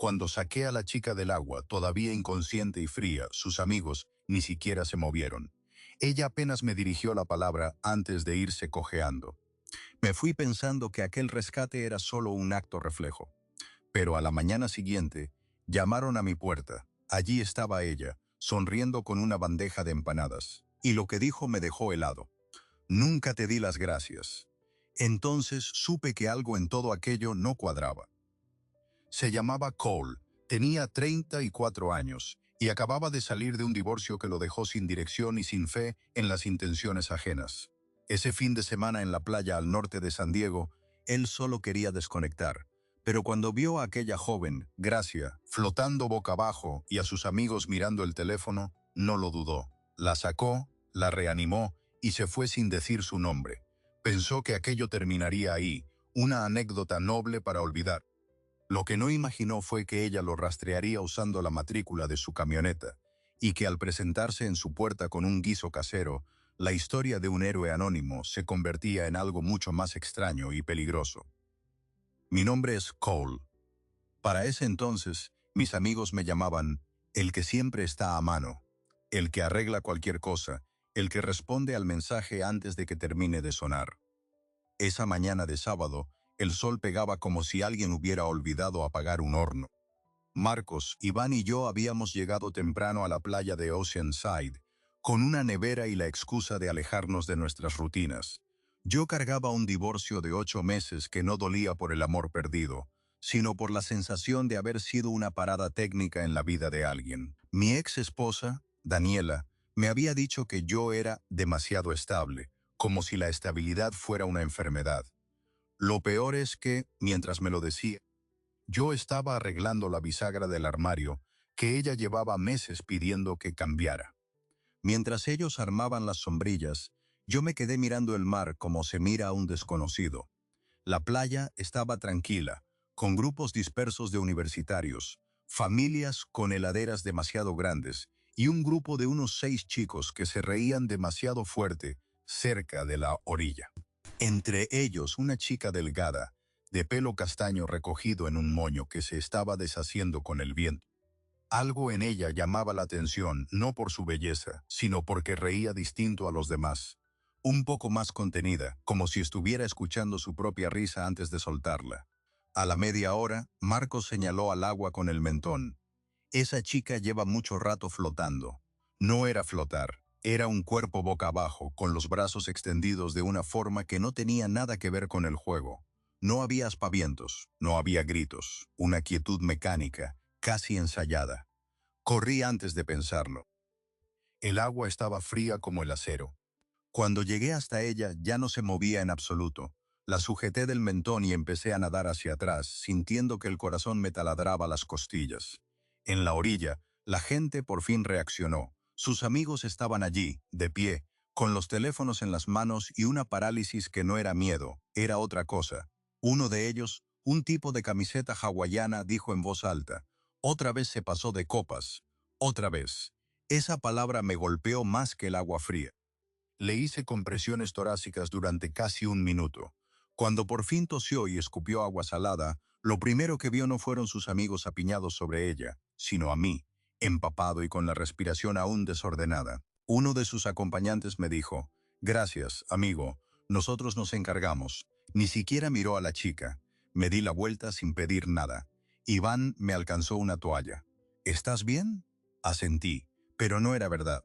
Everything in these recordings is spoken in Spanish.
Cuando saqué a la chica del agua, todavía inconsciente y fría, sus amigos ni siquiera se movieron. Ella apenas me dirigió la palabra antes de irse cojeando. Me fui pensando que aquel rescate era solo un acto reflejo. Pero a la mañana siguiente, llamaron a mi puerta. Allí estaba ella, sonriendo con una bandeja de empanadas. Y lo que dijo me dejó helado. Nunca te di las gracias. Entonces supe que algo en todo aquello no cuadraba. Se llamaba Cole, tenía 34 años y acababa de salir de un divorcio que lo dejó sin dirección y sin fe en las intenciones ajenas. Ese fin de semana en la playa al norte de San Diego, él solo quería desconectar. Pero cuando vio a aquella joven, Gracia, flotando boca abajo y a sus amigos mirando el teléfono, no lo dudó. La sacó, la reanimó y se fue sin decir su nombre. Pensó que aquello terminaría ahí, una anécdota noble para olvidar. Lo que no imaginó fue que ella lo rastrearía usando la matrícula de su camioneta, y que al presentarse en su puerta con un guiso casero, la historia de un héroe anónimo se convertía en algo mucho más extraño y peligroso. Mi nombre es Cole. Para ese entonces, mis amigos me llamaban el que siempre está a mano, el que arregla cualquier cosa, el que responde al mensaje antes de que termine de sonar. Esa mañana de sábado, el sol pegaba como si alguien hubiera olvidado apagar un horno. Marcos, Iván y yo habíamos llegado temprano a la playa de Oceanside, con una nevera y la excusa de alejarnos de nuestras rutinas. Yo cargaba un divorcio de 8 meses que no dolía por el amor perdido, sino por la sensación de haber sido una parada técnica en la vida de alguien. Mi ex esposa, Daniela, me había dicho que yo era demasiado estable, como si la estabilidad fuera una enfermedad. Lo peor es que, mientras me lo decía, yo estaba arreglando la bisagra del armario que ella llevaba meses pidiendo que cambiara. Mientras ellos armaban las sombrillas, yo me quedé mirando el mar como se mira a un desconocido. La playa estaba tranquila, con grupos dispersos de universitarios, familias con heladeras demasiado grandes y un grupo de unos 6 chicos que se reían demasiado fuerte cerca de la orilla. Entre ellos una chica delgada, de pelo castaño recogido en un moño que se estaba deshaciendo con el viento. Algo en ella llamaba la atención, no por su belleza, sino porque reía distinto a los demás. Un poco más contenida, como si estuviera escuchando su propia risa antes de soltarla. A la media hora, Marcos señaló al agua con el mentón. Esa chica lleva mucho rato flotando. No era flotar, era un cuerpo boca abajo, con los brazos extendidos de una forma que no tenía nada que ver con el juego. No había aspavientos, no había gritos, una quietud mecánica, casi ensayada. Corrí antes de pensarlo. El agua estaba fría como el acero. Cuando llegué hasta ella ya no se movía en absoluto. La sujeté del mentón y empecé a nadar hacia atrás, sintiendo que el corazón me taladraba las costillas. En la orilla, la gente por fin reaccionó. Sus amigos estaban allí, de pie, con los teléfonos en las manos y una parálisis que no era miedo, era otra cosa. Uno de ellos, un tipo de camiseta hawaiana, dijo en voz alta: «Otra vez se pasó de copas. Otra vez». Esa palabra me golpeó más que el agua fría. Le hice compresiones torácicas durante casi un minuto. Cuando por fin tosió y escupió agua salada, lo primero que vio no fueron sus amigos apiñados sobre ella, sino a mí, empapado y con la respiración aún desordenada. Uno de sus acompañantes me dijo: «Gracias, amigo, nosotros nos encargamos». Ni siquiera miró a la chica. Me di la vuelta sin pedir nada. Iván me alcanzó una toalla. «¿Estás bien?». Asentí, pero no era verdad.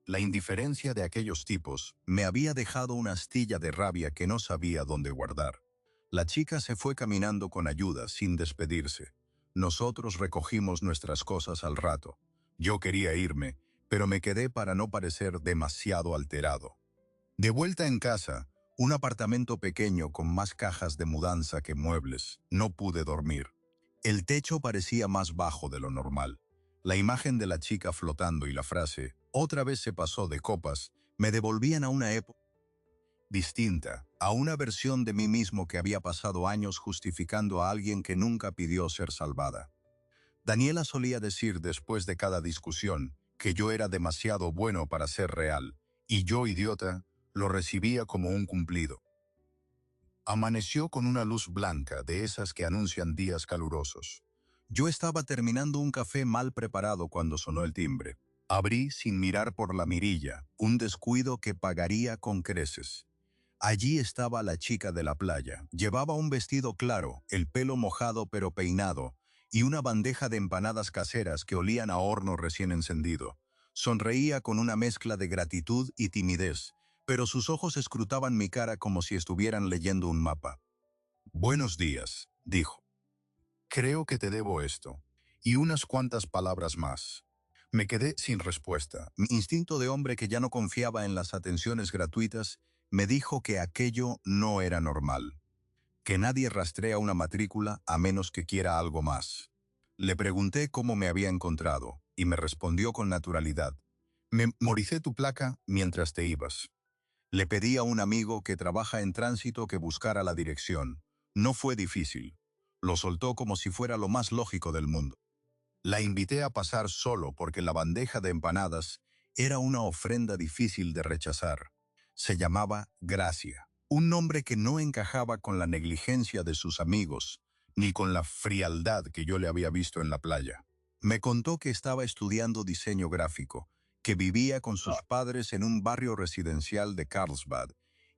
La indiferencia de aquellos tipos me había dejado una astilla de rabia que no sabía dónde guardar. La chica se fue caminando con ayuda, sin despedirse. Nosotros recogimos nuestras cosas al rato. Yo quería irme, pero me quedé para no parecer demasiado alterado. De vuelta en casa, un apartamento pequeño con más cajas de mudanza que muebles, no pude dormir. El techo parecía más bajo de lo normal. La imagen de la chica flotando y la frase «otra vez se pasó de copas» me devolvían a una época distinta, a una versión de mí mismo que había pasado años justificando a alguien que nunca pidió ser salvada. Daniela solía decir después de cada discusión que yo era demasiado bueno para ser real, y yo, idiota, lo recibía como un cumplido. Amaneció con una luz blanca de esas que anuncian días calurosos. Yo estaba terminando un café mal preparado cuando sonó el timbre. Abrí sin mirar por la mirilla, un descuido que pagaría con creces. Allí estaba la chica de la playa. Llevaba un vestido claro, el pelo mojado pero peinado, y una bandeja de empanadas caseras que olían a horno recién encendido. Sonreía con una mezcla de gratitud y timidez, pero sus ojos escrutaban mi cara como si estuvieran leyendo un mapa. «Buenos días», dijo. «Creo que te debo esto. Y unas cuantas palabras más». Me quedé sin respuesta. Mi instinto de hombre que ya no confiaba en las atenciones gratuitas me dijo que aquello no era normal, que nadie rastrea una matrícula a menos que quiera algo más. Le pregunté cómo me había encontrado, y me respondió con naturalidad. «Memoricé tu placa mientras te ibas». Le pedí a un amigo que trabaja en tránsito que buscara la dirección. No fue difícil. Lo soltó como si fuera lo más lógico del mundo. La invité a pasar solo porque la bandeja de empanadas era una ofrenda difícil de rechazar. Se llamaba Gracia, un nombre que no encajaba con la negligencia de sus amigos, ni con la frialdad que yo le había visto en la playa. Me contó que estaba estudiando diseño gráfico, que vivía con sus padres en un barrio residencial de Carlsbad,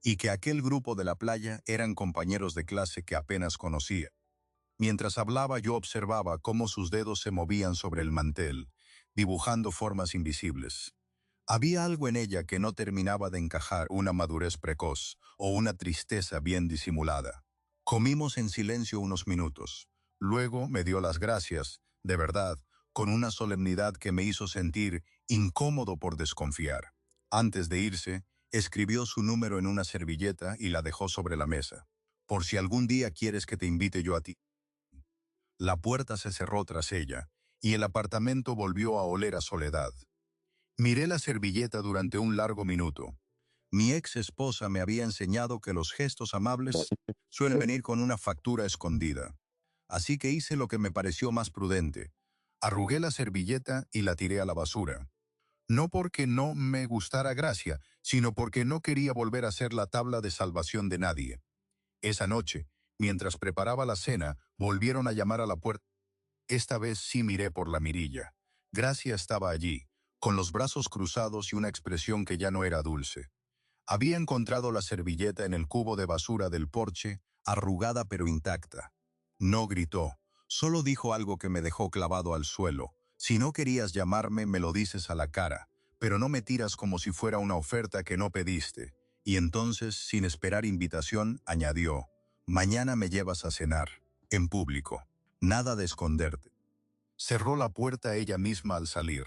y que aquel grupo de la playa eran compañeros de clase que apenas conocía. Mientras hablaba yo observaba cómo sus dedos se movían sobre el mantel, dibujando formas invisibles. Había algo en ella que no terminaba de encajar, una madurez precoz o una tristeza bien disimulada. Comimos en silencio unos minutos. Luego me dio las gracias, de verdad, con una solemnidad que me hizo sentir incómodo por desconfiar. Antes de irse, escribió su número en una servilleta y la dejó sobre la mesa. «Por si algún día quieres que te invite yo a ti». La puerta se cerró tras ella, y el apartamento volvió a oler a soledad. Miré la servilleta durante un largo minuto. Mi ex esposa me había enseñado que los gestos amables suelen venir con una factura escondida. Así que hice lo que me pareció más prudente. Arrugué la servilleta y la tiré a la basura. No porque no me gustara Gracia, sino porque no quería volver a ser la tabla de salvación de nadie. Esa noche, mientras preparaba la cena, volvieron a llamar a la puerta. Esta vez sí miré por la mirilla. Gracia estaba allí, con los brazos cruzados y una expresión que ya no era dulce. Había encontrado la servilleta en el cubo de basura del porche, arrugada pero intacta. No gritó, solo dijo algo que me dejó clavado al suelo. «Si no querías llamarme, me lo dices a la cara, pero no me tiras como si fuera una oferta que no pediste». Y entonces, sin esperar invitación, añadió: «Mañana me llevas a cenar, en público. Nada de esconderte». Cerró la puerta ella misma al salir.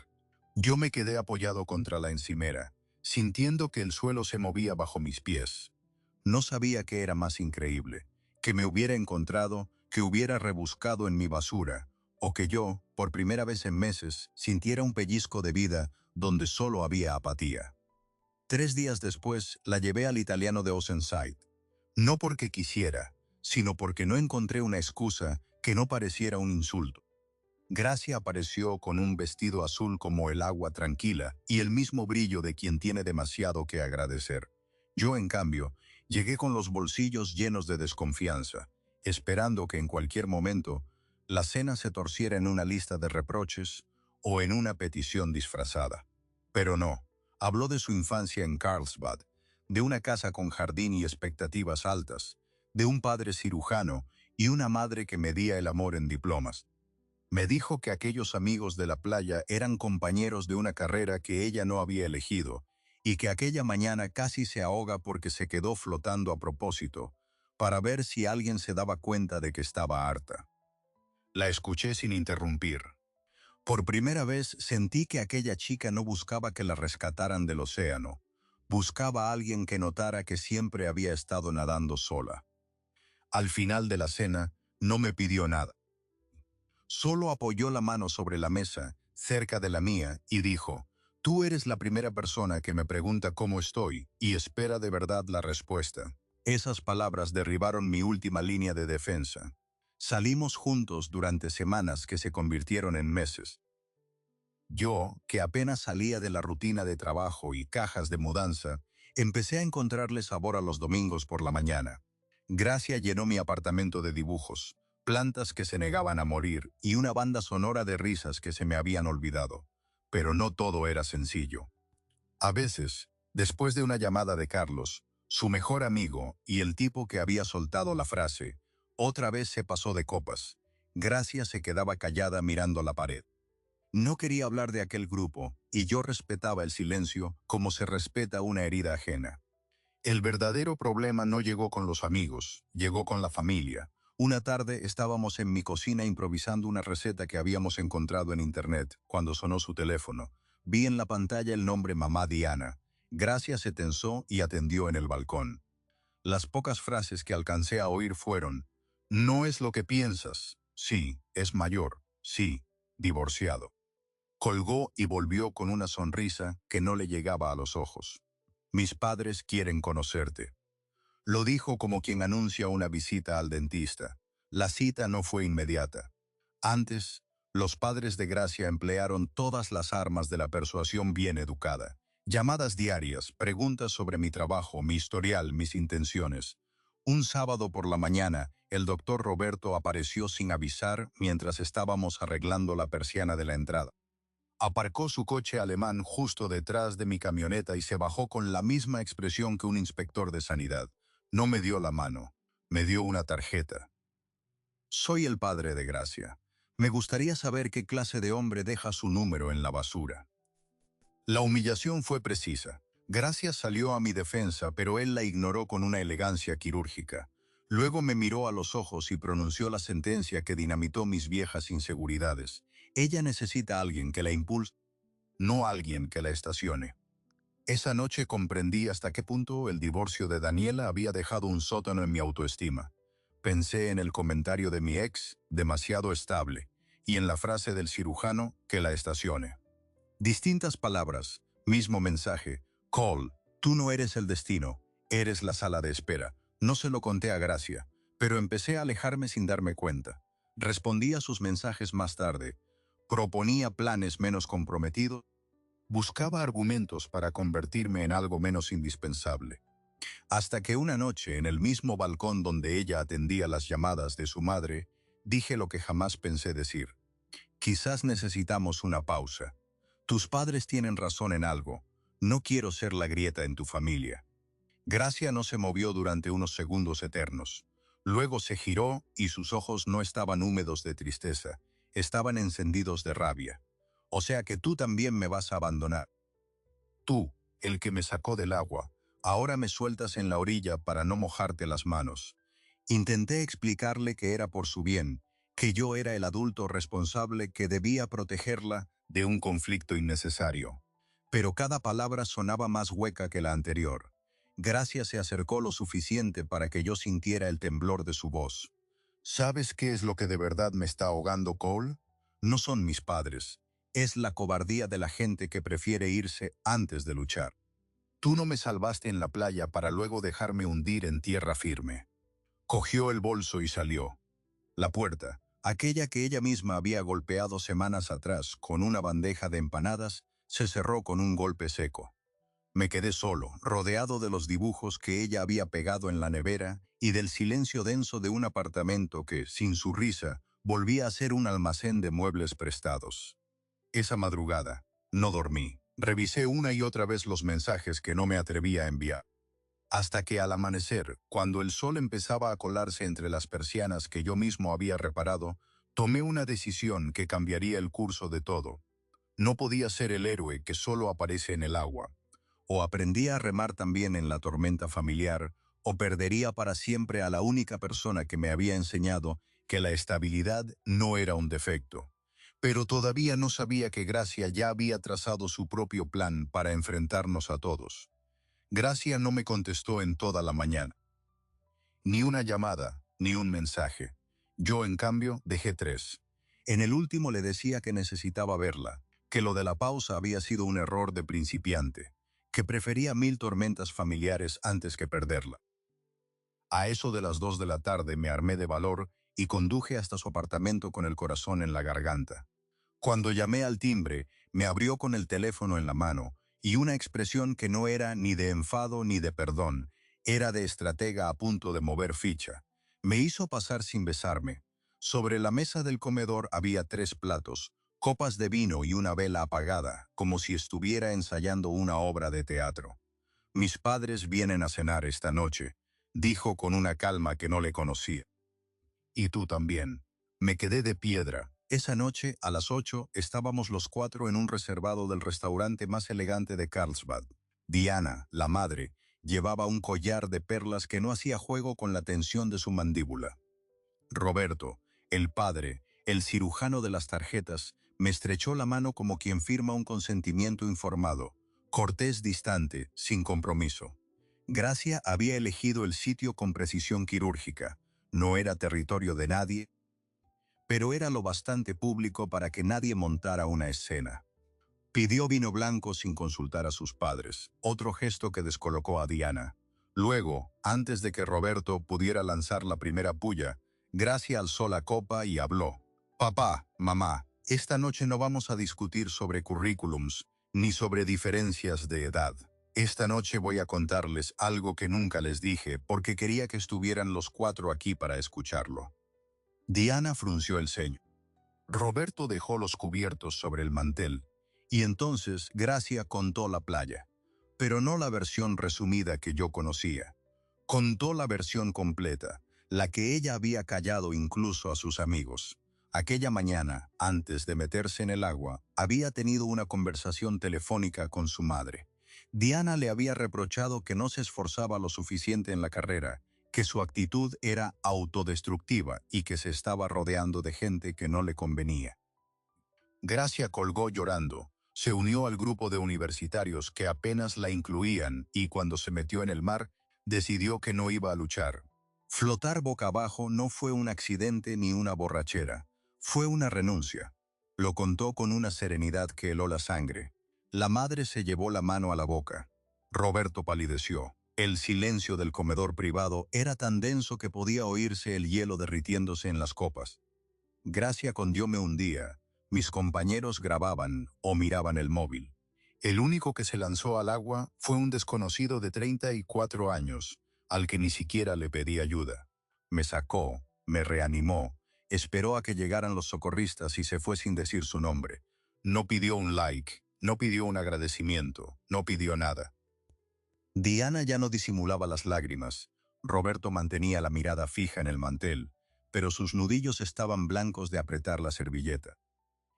Yo me quedé apoyado contra la encimera, sintiendo que el suelo se movía bajo mis pies. No sabía qué era más increíble, que me hubiera encontrado, que hubiera rebuscado en mi basura, o que yo, por primera vez en meses, sintiera un pellizco de vida donde solo había apatía. 3 días después, la llevé al italiano de Oceanside. No porque quisiera, sino porque no encontré una excusa que no pareciera un insulto. Gracia apareció con un vestido azul como el agua tranquila y el mismo brillo de quien tiene demasiado que agradecer. Yo, en cambio, llegué con los bolsillos llenos de desconfianza, esperando que en cualquier momento la cena se torciera en una lista de reproches o en una petición disfrazada. Pero no, habló de su infancia en Carlsbad, de una casa con jardín y expectativas altas, de un padre cirujano y una madre que medía el amor en diplomas. Me dijo que aquellos amigos de la playa eran compañeros de una carrera que ella no había elegido, y que aquella mañana casi se ahoga porque se quedó flotando a propósito, para ver si alguien se daba cuenta de que estaba harta. La escuché sin interrumpir. Por primera vez sentí que aquella chica no buscaba que la rescataran del océano, buscaba a alguien que notara que siempre había estado nadando sola. Al final de la cena, no me pidió nada. Solo apoyó la mano sobre la mesa, cerca de la mía, y dijo: «Tú eres la primera persona que me pregunta cómo estoy y espera de verdad la respuesta». Esas palabras derribaron mi última línea de defensa. Salimos juntos durante semanas que se convirtieron en meses. Yo, que apenas salía de la rutina de trabajo y cajas de mudanza, empecé a encontrarle sabor a los domingos por la mañana. Gracia llenó mi apartamento de dibujos. plantas que se negaban a morir y una banda sonora de risas que se me habían olvidado. Pero no todo era sencillo. A veces, después de una llamada de Carlos, su mejor amigo y el tipo que había soltado la frase, otra vez se pasó de copas. Gracia se quedaba callada mirando la pared. No quería hablar de aquel grupo, y yo respetaba el silencio como se respeta una herida ajena. El verdadero problema no llegó con los amigos, llegó con la familia. Una tarde estábamos en mi cocina improvisando una receta que habíamos encontrado en internet, cuando sonó su teléfono. Vi en la pantalla el nombre Mamá Diana. Gracia se tensó y atendió en el balcón. Las pocas frases que alcancé a oír fueron: no es lo que piensas. Sí, es mayor. Sí, divorciado. Colgó y volvió con una sonrisa que no le llegaba a los ojos. Mis padres quieren conocerte. Lo dijo como quien anuncia una visita al dentista. La cita no fue inmediata. Antes, los padres de Gracia emplearon todas las armas de la persuasión bien educada. Llamadas diarias, preguntas sobre mi trabajo, mi historial, mis intenciones. Un sábado por la mañana, el doctor Roberto apareció sin avisar mientras estábamos arreglando la persiana de la entrada. Aparcó su coche alemán justo detrás de mi camioneta y se bajó con la misma expresión que un inspector de sanidad. No me dio la mano, me dio una tarjeta. Soy el padre de Gracia. Me gustaría saber qué clase de hombre deja su número en la basura. La humillación fue precisa. Gracia salió a mi defensa, pero él la ignoró con una elegancia quirúrgica. Luego me miró a los ojos y pronunció la sentencia que dinamitó mis viejas inseguridades. Ella necesita a alguien que la impulse, no alguien que la estacione. Esa noche comprendí hasta qué punto el divorcio de Daniela había dejado un sótano en mi autoestima. Pensé en el comentario de mi ex, demasiado estable, y en la frase del cirujano, que la estacione. Distintas palabras, mismo mensaje. Cole, tú no eres el destino, eres la sala de espera. No se lo conté a Gracia, pero empecé a alejarme sin darme cuenta. Respondía a sus mensajes más tarde. Proponía planes menos comprometidos. Buscaba argumentos para convertirme en algo menos indispensable. Hasta que una noche, en el mismo balcón donde ella atendía las llamadas de su madre, dije lo que jamás pensé decir. Quizás necesitamos una pausa. Tus padres tienen razón en algo. No quiero ser la grieta en tu familia. Gracia no se movió durante unos segundos eternos. Luego se giró y sus ojos no estaban húmedos de tristeza, estaban encendidos de rabia. O sea que tú también me vas a abandonar. Tú, el que me sacó del agua, ahora me sueltas en la orilla para no mojarte las manos. Intenté explicarle que era por su bien, que yo era el adulto responsable que debía protegerla de un conflicto innecesario. Pero cada palabra sonaba más hueca que la anterior. Gracia se acercó lo suficiente para que yo sintiera el temblor de su voz. ¿Sabes qué es lo que de verdad me está ahogando, Cole? No son mis padres. Es la cobardía de la gente que prefiere irse antes de luchar. Tú no me salvaste en la playa para luego dejarme hundir en tierra firme. Cogió el bolso y salió. La puerta, aquella que ella misma había golpeado semanas atrás con una bandeja de empanadas, se cerró con un golpe seco. Me quedé solo, rodeado de los dibujos que ella había pegado en la nevera y del silencio denso de un apartamento que, sin su risa, volvía a ser un almacén de muebles prestados. Esa madrugada, no dormí. Revisé una y otra vez los mensajes que no me atrevía a enviar. Hasta que al amanecer, cuando el sol empezaba a colarse entre las persianas que yo mismo había reparado, tomé una decisión que cambiaría el curso de todo. No podía ser el héroe que solo aparece en el agua. O aprendía a remar también en la tormenta familiar, o perdería para siempre a la única persona que me había enseñado que la estabilidad no era un defecto. Pero todavía no sabía que Gracia ya había trazado su propio plan para enfrentarnos a todos. Gracia no me contestó en toda la mañana. Ni una llamada, ni un mensaje. Yo, en cambio, dejé 3. En el último le decía que necesitaba verla, que lo de la pausa había sido un error de principiante, que prefería 1000 tormentas familiares antes que perderla. A eso de las 2 de la tarde me armé de valor y conduje hasta su apartamento con el corazón en la garganta. Cuando llamé al timbre, me abrió con el teléfono en la mano y una expresión que no era ni de enfado ni de perdón, era de estratega a punto de mover ficha. Me hizo pasar sin besarme. Sobre la mesa del comedor había 3 platos, copas de vino y una vela apagada, como si estuviera ensayando una obra de teatro. Mis padres vienen a cenar esta noche, dijo con una calma que no le conocía. Y tú también. Me quedé de piedra. Esa noche, a las 8, estábamos los 4 en un reservado del restaurante más elegante de Carlsbad. Diana, la madre, llevaba un collar de perlas que no hacía juego con la tensión de su mandíbula. Roberto, el padre, el cirujano de las tarjetas, me estrechó la mano como quien firma un consentimiento informado, cortés, distante, sin compromiso. Gracia había elegido el sitio con precisión quirúrgica. No era territorio de nadie, pero era lo bastante público para que nadie montara una escena. Pidió vino blanco sin consultar a sus padres, otro gesto que descolocó a Diana. Luego, antes de que Roberto pudiera lanzar la primera puya, Gracia alzó la copa y habló. Papá, mamá, esta noche no vamos a discutir sobre currículums, ni sobre diferencias de edad. Esta noche voy a contarles algo que nunca les dije porque quería que estuvieran los 4 aquí para escucharlo. Diana frunció el ceño. Roberto dejó los cubiertos sobre el mantel, y entonces Gracia contó la playa, pero no la versión resumida que yo conocía. Contó la versión completa, la que ella había callado incluso a sus amigos. Aquella mañana, antes de meterse en el agua, había tenido una conversación telefónica con su madre. Diana le había reprochado que no se esforzaba lo suficiente en la carrera, que su actitud era autodestructiva y que se estaba rodeando de gente que no le convenía. Gracia colgó llorando, se unió al grupo de universitarios que apenas la incluían y cuando se metió en el mar, decidió que no iba a luchar. Flotar boca abajo no fue un accidente ni una borrachera, fue una renuncia. Lo contó con una serenidad que heló la sangre. La madre se llevó la mano a la boca. Roberto palideció. El silencio del comedor privado era tan denso que podía oírse el hielo derritiéndose en las copas. Gracia con Dios me hundía. Mis compañeros grababan o miraban el móvil. El único que se lanzó al agua fue un desconocido de 34 años, al que ni siquiera le pedí ayuda. Me sacó, me reanimó, esperó a que llegaran los socorristas y se fue sin decir su nombre. No pidió un like, no pidió un agradecimiento, no pidió nada. Diana ya no disimulaba las lágrimas. Roberto mantenía la mirada fija en el mantel, pero sus nudillos estaban blancos de apretar la servilleta.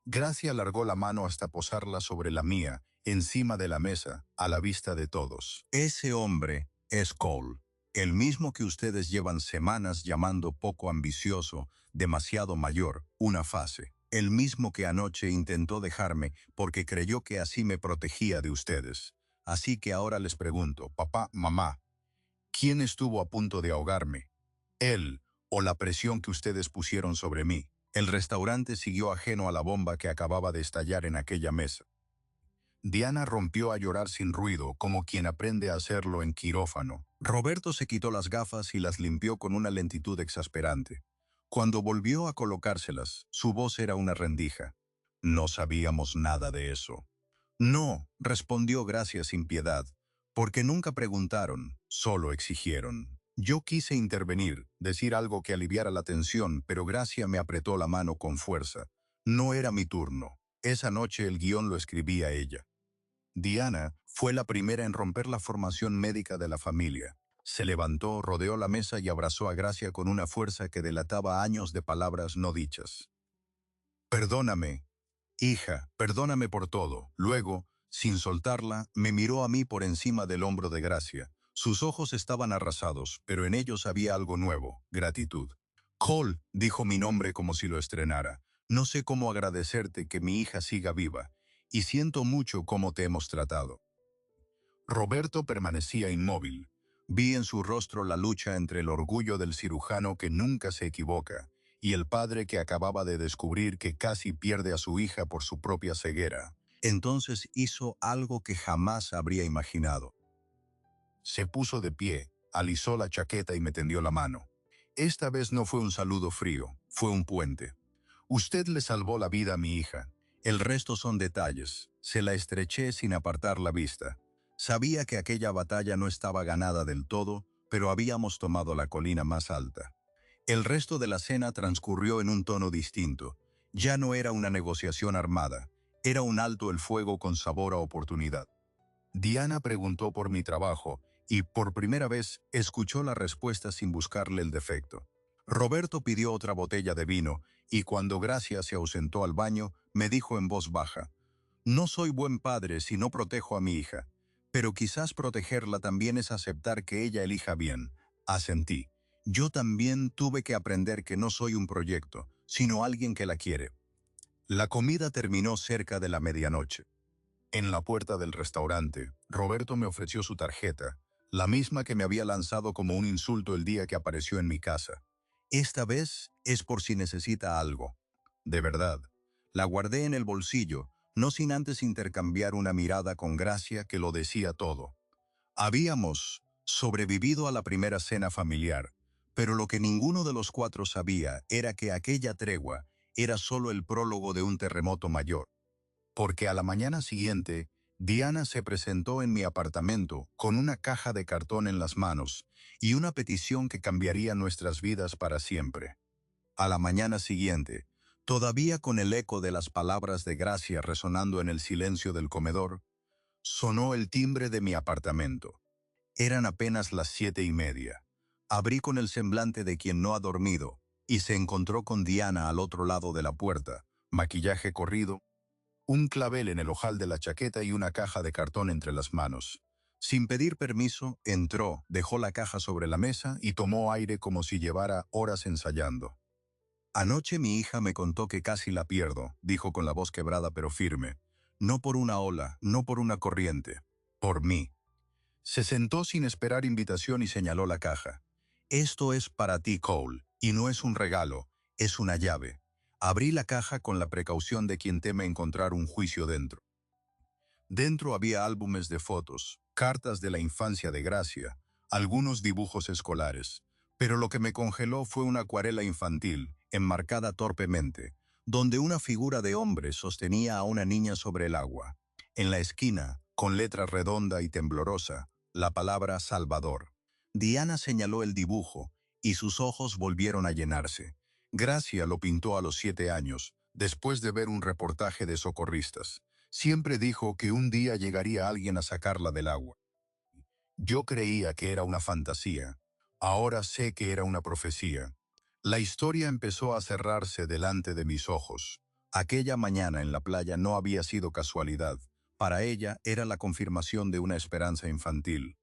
Gracia alargó la mano hasta posarla sobre la mía, encima de la mesa, a la vista de todos. Ese hombre es Cole, el mismo que ustedes llevan semanas llamando poco ambicioso, demasiado mayor, una fase. El mismo que anoche intentó dejarme porque creyó que así me protegía de ustedes. Así que ahora les pregunto, papá, mamá, ¿quién estuvo a punto de ahogarme? ¿Él o la presión que ustedes pusieron sobre mí? El restaurante siguió ajeno a la bomba que acababa de estallar en aquella mesa. Diana rompió a llorar sin ruido, como quien aprende a hacerlo en quirófano. Roberto se quitó las gafas y las limpió con una lentitud exasperante. Cuando volvió a colocárselas, su voz era una rendija. No sabíamos nada de eso. No, respondió Gracia sin piedad, porque nunca preguntaron, solo exigieron. Yo quise intervenir, decir algo que aliviara la tensión, pero Gracia me apretó la mano con fuerza. No era mi turno. Esa noche el guión lo escribía ella. Diana fue la primera en romper la formación médica de la familia. Se levantó, rodeó la mesa y abrazó a Gracia con una fuerza que delataba años de palabras no dichas. Perdóname, hija, perdóname por todo. Luego, sin soltarla, me miró a mí por encima del hombro de Gracia. Sus ojos estaban arrasados, pero en ellos había algo nuevo, gratitud. Cole, dijo mi nombre como si lo estrenara. No sé cómo agradecerte que mi hija siga viva, y siento mucho cómo te hemos tratado. Roberto permanecía inmóvil. Vi en su rostro la lucha entre el orgullo del cirujano que nunca se equivoca, y el padre que acababa de descubrir que casi pierde a su hija por su propia ceguera. Entonces hizo algo que jamás habría imaginado. Se puso de pie, alisó la chaqueta y me tendió la mano. Esta vez no fue un saludo frío, fue un puente. Usted le salvó la vida a mi hija. El resto son detalles. Se la estreché sin apartar la vista. Sabía que aquella batalla no estaba ganada del todo, pero habíamos tomado la colina más alta. El resto de la cena transcurrió en un tono distinto. Ya no era una negociación armada, era un alto el fuego con sabor a oportunidad. Diana preguntó por mi trabajo y por primera vez escuchó la respuesta sin buscarle el defecto. Roberto pidió otra botella de vino y cuando Gracia se ausentó al baño, me dijo en voz baja: «No soy buen padre si no protejo a mi hija, pero quizás protegerla también es aceptar que ella elija bien». Asentí. Yo también tuve que aprender que no soy un proyecto, sino alguien que la quiere. La comida terminó cerca de la medianoche. En la puerta del restaurante, Roberto me ofreció su tarjeta, la misma que me había lanzado como un insulto el día que apareció en mi casa. Esta vez es por si necesita algo. De verdad. La guardé en el bolsillo, no sin antes intercambiar una mirada con Gracia que lo decía todo. Habíamos sobrevivido a la primera cena familiar, pero lo que ninguno de los cuatro sabía era que aquella tregua era solo el prólogo de un terremoto mayor. Porque a la mañana siguiente, Diana se presentó en mi apartamento con una caja de cartón en las manos y una petición que cambiaría nuestras vidas para siempre. A la mañana siguiente, todavía con el eco de las palabras de Gracia resonando en el silencio del comedor, sonó el timbre de mi apartamento. Eran apenas las 7:30. Abrí con el semblante de quien no ha dormido y se encontró con Diana al otro lado de la puerta, maquillaje corrido, un clavel en el ojal de la chaqueta y una caja de cartón entre las manos. Sin pedir permiso, entró, dejó la caja sobre la mesa y tomó aire como si llevara horas ensayando. «Anoche mi hija me contó que casi la pierdo», dijo con la voz quebrada pero firme. «No por una ola, no por una corriente, por mí». Se sentó sin esperar invitación y señaló la caja. «Esto es para ti, Cole, y no es un regalo, es una llave». Abrí la caja con la precaución de quien teme encontrar un juicio dentro. Dentro había álbumes de fotos, cartas de la infancia de Gracia, algunos dibujos escolares, pero lo que me congeló fue una acuarela infantil, enmarcada torpemente, donde una figura de hombre sostenía a una niña sobre el agua. En la esquina, con letra redonda y temblorosa, la palabra Salvador. Diana señaló el dibujo, y sus ojos volvieron a llenarse. Gracia lo pintó a los 7 años, después de ver un reportaje de socorristas. Siempre dijo que un día llegaría alguien a sacarla del agua. Yo creía que era una fantasía. Ahora sé que era una profecía. La historia empezó a cerrarse delante de mis ojos. Aquella mañana en la playa no había sido casualidad. Para ella era la confirmación de una esperanza infantil.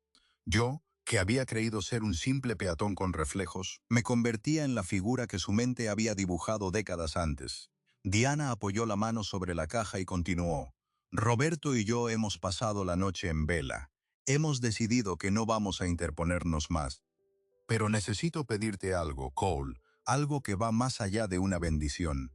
Yo, que había creído ser un simple peatón con reflejos, me convertía en la figura que su mente había dibujado décadas antes. Diana apoyó la mano sobre la caja y continuó. «Roberto y yo hemos pasado la noche en vela. Hemos decidido que no vamos a interponernos más. Pero necesito pedirte algo, Cole, algo que va más allá de una bendición».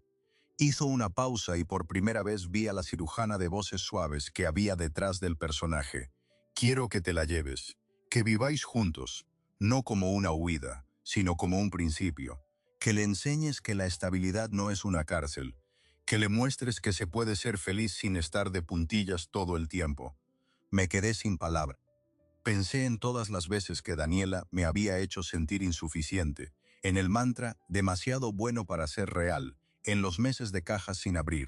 Hizo una pausa y por primera vez vi a la cirujana de voces suaves que había detrás del personaje. «Quiero que te la lleves, que viváis juntos, no como una huida, sino como un principio. Que le enseñes que la estabilidad no es una cárcel, que le muestres que se puede ser feliz sin estar de puntillas todo el tiempo». Me quedé sin palabra. Pensé en todas las veces que Daniela me había hecho sentir insuficiente, en el mantra demasiado bueno para ser real, en los meses de cajas sin abrir.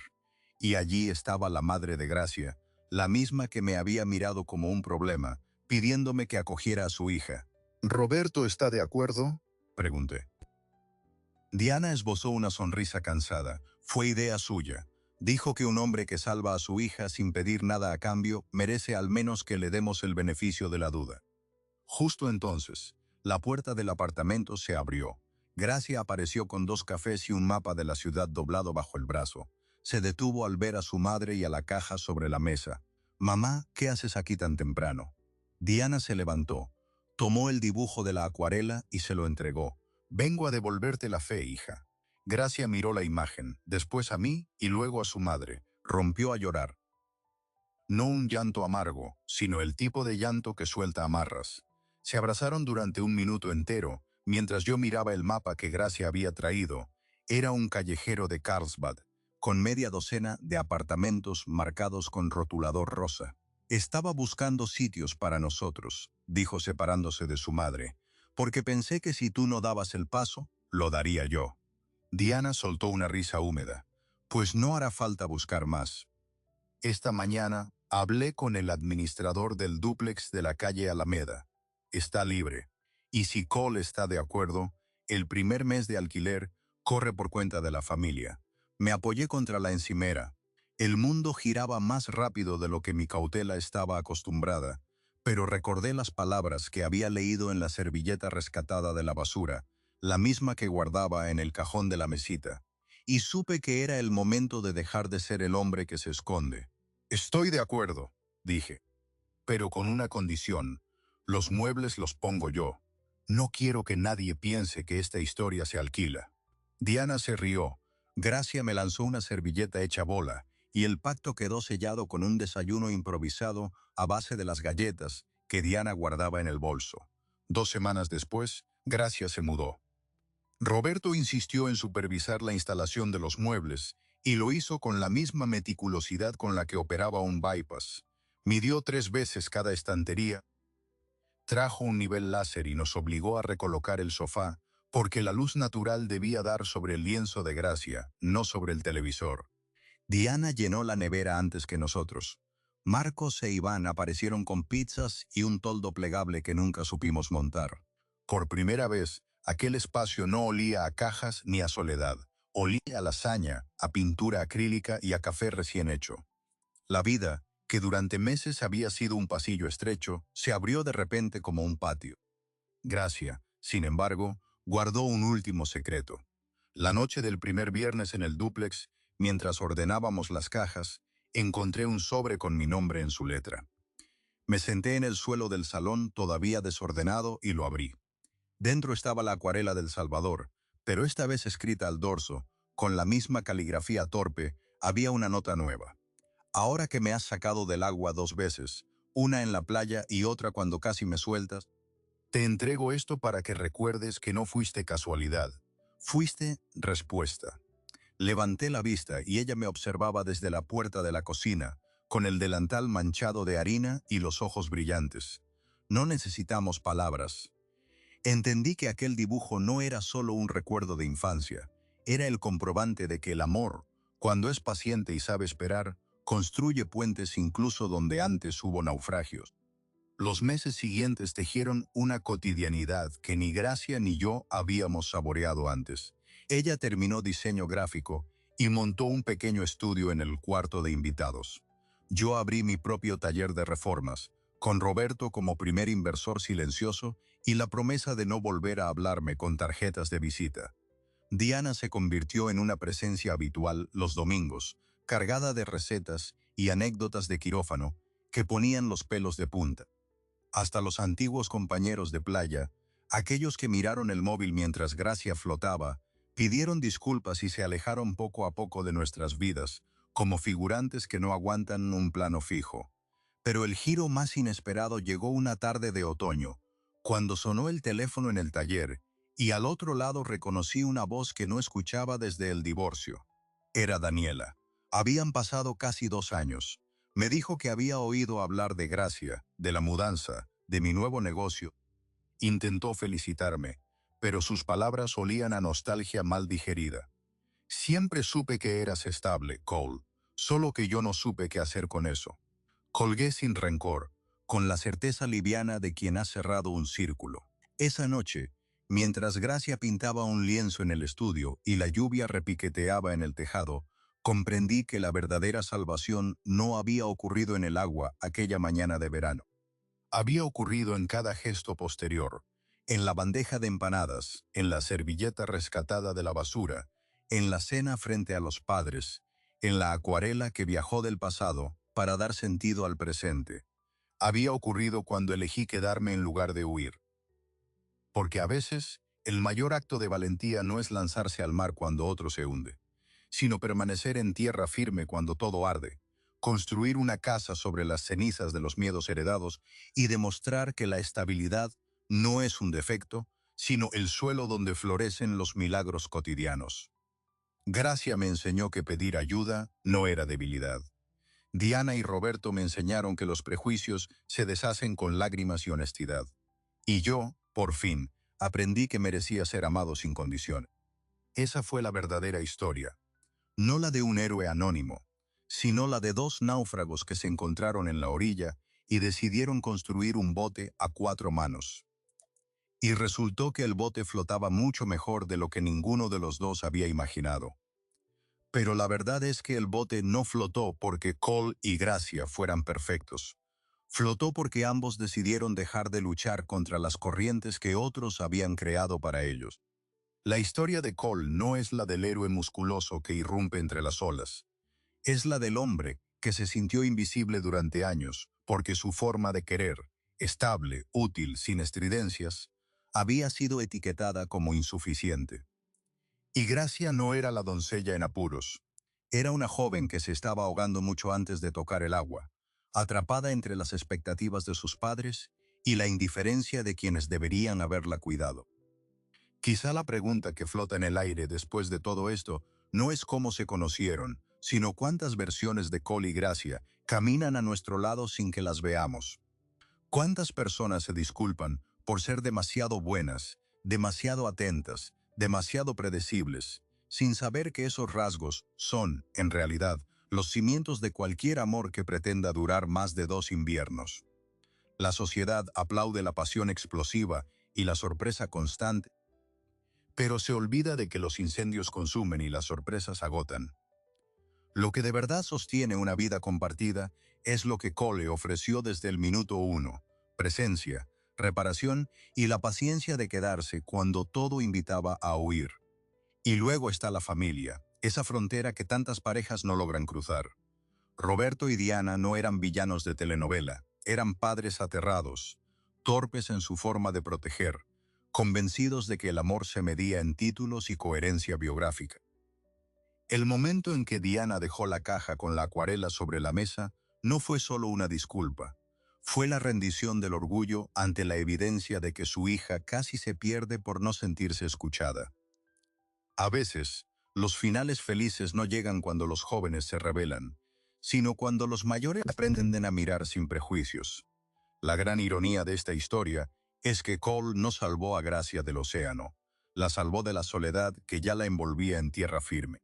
Y allí estaba la madre de Gracia, la misma que me había mirado como un problema, pidiéndome que acogiera a su hija. «¿Roberto está de acuerdo?», pregunté. Diana esbozó una sonrisa cansada. Fue idea suya. Dijo que un hombre que salva a su hija sin pedir nada a cambio merece al menos que le demos el beneficio de la duda. Justo entonces, la puerta del apartamento se abrió. Gracia apareció con 2 cafés y un mapa de la ciudad doblado bajo el brazo. Se detuvo al ver a su madre y a la caja sobre la mesa. «Mamá, ¿qué haces aquí tan temprano?». Diana se levantó, tomó el dibujo de la acuarela y se lo entregó. «Vengo a devolverte la fe, hija». Gracia miró la imagen, después a mí y luego a su madre. Rompió a llorar. No un llanto amargo, sino el tipo de llanto que suelta amarras. Se abrazaron durante un minuto entero, mientras yo miraba el mapa que Gracia había traído. Era un callejero de Carlsbad, con media docena de apartamentos marcados con rotulador rosa. «Estaba buscando sitios para nosotros», dijo separándose de su madre, «porque pensé que si tú no dabas el paso, lo daría yo. Diana soltó una risa húmeda. Pues no hará falta buscar más. Esta mañana hablé con el administrador del dúplex de la calle Alameda. Está libre. Y si Cole está de acuerdo, el primer mes de alquiler corre por cuenta de la familia. Me apoyé contra la encimera. El mundo giraba más rápido de lo que mi cautela estaba acostumbrada, pero recordé las palabras que había leído en la servilleta rescatada de la basura, la misma que guardaba en el cajón de la mesita, y supe que era el momento de dejar de ser el hombre que se esconde. Estoy de acuerdo, dije, pero con una condición. Los muebles los pongo yo. No quiero que nadie piense que esta historia se alquila. Diana se rió. Gracia me lanzó una servilleta hecha bola, y el pacto quedó sellado con un desayuno improvisado a base de las galletas que Diana guardaba en el bolso. 2 semanas después, Gracia se mudó. Roberto insistió en supervisar la instalación de los muebles, y lo hizo con la misma meticulosidad con la que operaba un bypass. Midió 3 veces cada estantería, trajo un nivel láser y nos obligó a recolocar el sofá, porque la luz natural debía dar sobre el lienzo de Gracia, no sobre el televisor. Diana llenó la nevera antes que nosotros. Marcos e Iván aparecieron con pizzas y un toldo plegable que nunca supimos montar. Por primera vez, aquel espacio no olía a cajas ni a soledad. Olía a lasaña, a pintura acrílica y a café recién hecho. La vida, que durante meses había sido un pasillo estrecho, se abrió de repente como un patio. Gracia, sin embargo, guardó un último secreto. La noche del primer viernes en el dúplex, mientras ordenábamos las cajas, encontré un sobre con mi nombre en su letra. Me senté en el suelo del salón todavía desordenado y lo abrí. Dentro estaba la acuarela del Salvador, pero esta vez escrita al dorso, con la misma caligrafía torpe, había una nota nueva. Ahora que me has sacado del agua 2 veces, una en la playa y otra cuando casi me sueltas, te entrego esto para que recuerdes que no fuiste casualidad. Fuiste respuesta. Levanté la vista y ella me observaba desde la puerta de la cocina, con el delantal manchado de harina y los ojos brillantes. No necesitamos palabras. Entendí que aquel dibujo no era solo un recuerdo de infancia, era el comprobante de que el amor, cuando es paciente y sabe esperar, construye puentes incluso donde antes hubo naufragios. Los meses siguientes tejieron una cotidianidad que ni Gracia ni yo habíamos saboreado antes. Ella terminó diseño gráfico y montó un pequeño estudio en el cuarto de invitados. Yo abrí mi propio taller de reformas, con Roberto como primer inversor silencioso y la promesa de no volver a hablarme con tarjetas de visita. Diana se convirtió en una presencia habitual los domingos, cargada de recetas y anécdotas de quirófano que ponían los pelos de punta. Hasta los antiguos compañeros de playa, aquellos que miraron el móvil mientras Gracia flotaba, pidieron disculpas y se alejaron poco a poco de nuestras vidas, como figurantes que no aguantan un plano fijo. Pero el giro más inesperado llegó una tarde de otoño, cuando sonó el teléfono en el taller, y al otro lado reconocí una voz que no escuchaba desde el divorcio. Era Daniela. Habían pasado casi 2 años. Me dijo que había oído hablar de Gracia, de la mudanza, de mi nuevo negocio. Intentó felicitarme, pero sus palabras olían a nostalgia mal digerida. Siempre supe que eras estable, Cole, solo que yo no supe qué hacer con eso. Colgué sin rencor, con la certeza liviana de quien ha cerrado un círculo. Esa noche, mientras Gracia pintaba un lienzo en el estudio y la lluvia repiqueteaba en el tejado, comprendí que la verdadera salvación no había ocurrido en el agua aquella mañana de verano. Había ocurrido en cada gesto posterior, en la bandeja de empanadas, en la servilleta rescatada de la basura, en la cena frente a los padres, en la acuarela que viajó del pasado para dar sentido al presente. Había ocurrido cuando elegí quedarme en lugar de huir. Porque a veces, el mayor acto de valentía no es lanzarse al mar cuando otro se hunde, sino permanecer en tierra firme cuando todo arde, construir una casa sobre las cenizas de los miedos heredados y demostrar que la estabilidad no es un defecto, sino el suelo donde florecen los milagros cotidianos. Gracia me enseñó que pedir ayuda no era debilidad. Diana y Roberto me enseñaron que los prejuicios se deshacen con lágrimas y honestidad. Y yo, por fin, aprendí que merecía ser amado sin condición. Esa fue la verdadera historia, no la de un héroe anónimo, sino la de dos náufragos que se encontraron en la orilla y decidieron construir un bote a cuatro manos. Y resultó que el bote flotaba mucho mejor de lo que ninguno de los dos había imaginado. Pero la verdad es que el bote no flotó porque Cole y Gracia fueran perfectos. Flotó porque ambos decidieron dejar de luchar contra las corrientes que otros habían creado para ellos. La historia de Cole no es la del héroe musculoso que irrumpe entre las olas. Es la del hombre que se sintió invisible durante años porque su forma de querer, estable, útil, sin estridencias, había sido etiquetada como insuficiente. Y Gracia no era la doncella en apuros. Era una joven que se estaba ahogando mucho antes de tocar el agua, atrapada entre las expectativas de sus padres y la indiferencia de quienes deberían haberla cuidado. Quizá la pregunta que flota en el aire después de todo esto no es cómo se conocieron, sino cuántas versiones de Cole y Gracia caminan a nuestro lado sin que las veamos. ¿Cuántas personas se disculpan por ser demasiado buenas, demasiado atentas, demasiado predecibles, sin saber que esos rasgos son, en realidad, los cimientos de cualquier amor que pretenda durar más de 2 inviernos? La sociedad aplaude la pasión explosiva y la sorpresa constante, pero se olvida de que los incendios consumen y las sorpresas agotan. Lo que de verdad sostiene una vida compartida es lo que Cole ofreció desde el minuto uno: presencia, reparación y la paciencia de quedarse cuando todo invitaba a huir. Y luego está la familia, esa frontera que tantas parejas no logran cruzar. Roberto y Diana no eran villanos de telenovela, eran padres aterrados, torpes en su forma de proteger, convencidos de que el amor se medía en títulos y coherencia biográfica. El momento en que Diana dejó la caja con la acuarela sobre la mesa no fue solo una disculpa, fue la rendición del orgullo ante la evidencia de que su hija casi se pierde por no sentirse escuchada. A veces, los finales felices no llegan cuando los jóvenes se rebelan, sino cuando los mayores aprenden a mirar sin prejuicios. La gran ironía de esta historia es que Cole no salvó a Gracia del océano, la salvó de la soledad que ya la envolvía en tierra firme.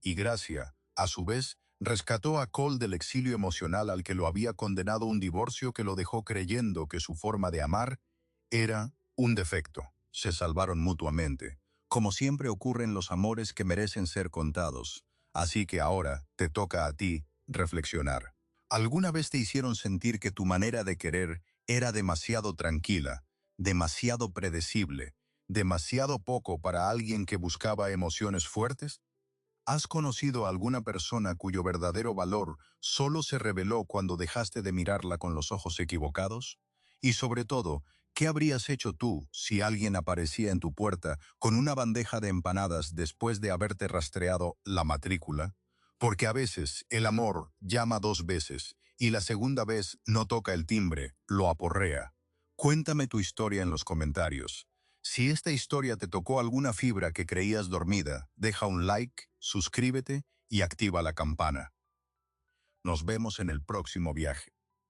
Y Gracia, a su vez, rescató a Cole del exilio emocional al que lo había condenado un divorcio que lo dejó creyendo que su forma de amar era un defecto. Se salvaron mutuamente, como siempre ocurre en los amores que merecen ser contados. Así que ahora te toca a ti reflexionar. ¿Alguna vez te hicieron sentir que tu manera de querer era demasiado tranquila, demasiado predecible, demasiado poco para alguien que buscaba emociones fuertes? ¿Has conocido a alguna persona cuyo verdadero valor solo se reveló cuando dejaste de mirarla con los ojos equivocados? Y sobre todo, ¿qué habrías hecho tú si alguien aparecía en tu puerta con una bandeja de empanadas después de haberte rastreado la matrícula? Porque a veces el amor llama 2 veces y la segunda vez no toca el timbre, lo aporrea. Cuéntame tu historia en los comentarios. Si esta historia te tocó alguna fibra que creías dormida, deja un like, suscríbete y activa la campana. Nos vemos en el próximo viaje.